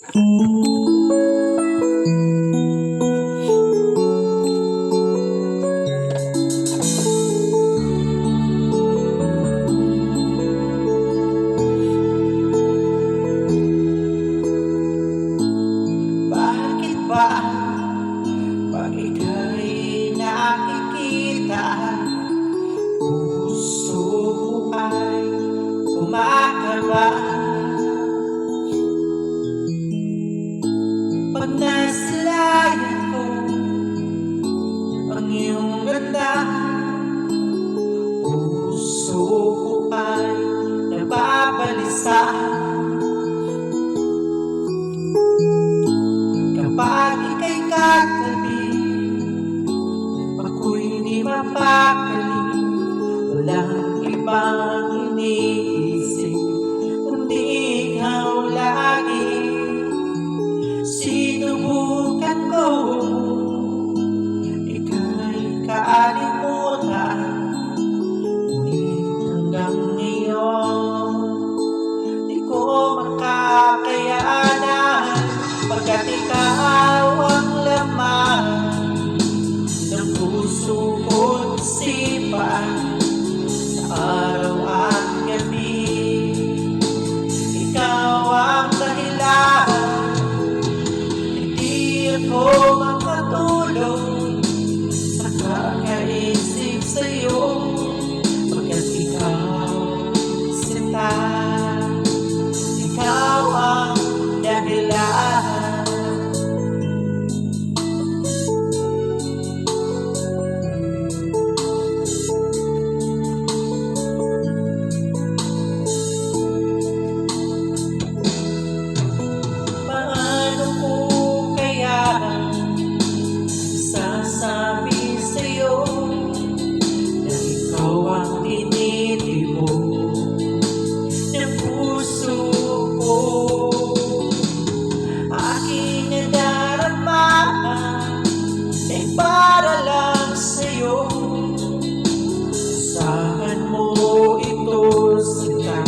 Bakit ba pag ika'y nakikita, puso ko ay kumakaba? Pag nasilayan ko ang iyong ganda, puso ko ay nababalisa. Kapag ika'y katabi, ako'y di mapakali. Walang ibang iniisip kundi ikaw lagi. Sinubukan ko ika'y kaalimutan, ngunit hanggang ngayon di ko makakayanan. Pagkat ikaw ang laman ng puso ko't isipan, sa araw at gabi. Ikaw ang dahilan, hindi ako makatulog sa kakaisip sa'yo. Pagkat ikaw, sinta, ikaw ang dahilan. Sasabi sa'yo na ikaw ang tinitibo ng puso ko. Aking nadarama ay para lang sa'yo. Asahan mo ito, sinta,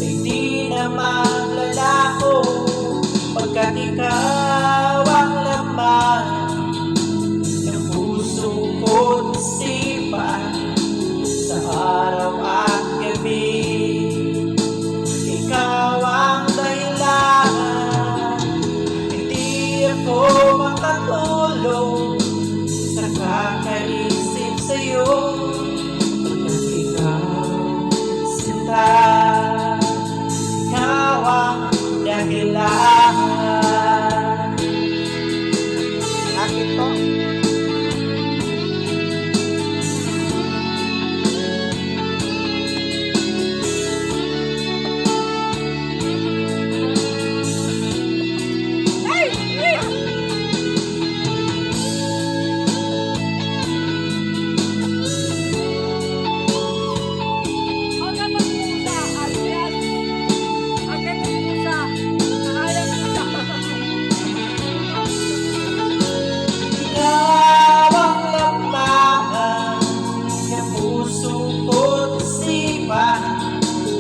ay di na maglalaho. Pagkat ikaw ang laman ng puso ko't isipan, sa araw at gabi. Ikaw ang dahilan, hindi ako makatulog sa kakaisip sa'yo. Pagkat ikaw, sinta, ikaw ang dahilan. Akin to.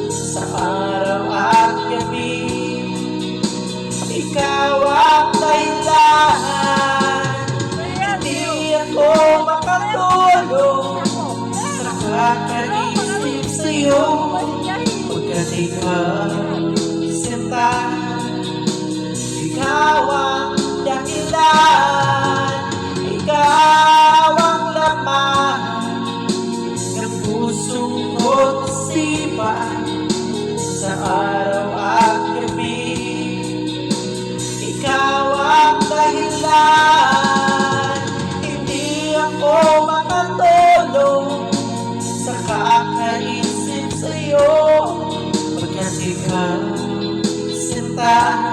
Sa araw at gabi, ikaw ang dahilan, hindi ako makatulog sa kakaisip sa'yo. Pagkat ikaw, sinta, ikaw ang dahilan, ikaw ang laman ng puso ko't isipan, sa araw at gabi. Ikaw ang dahilan, hindi ako makatulog sa kakaisip sa'yo. Pagkat ikaw, sinta,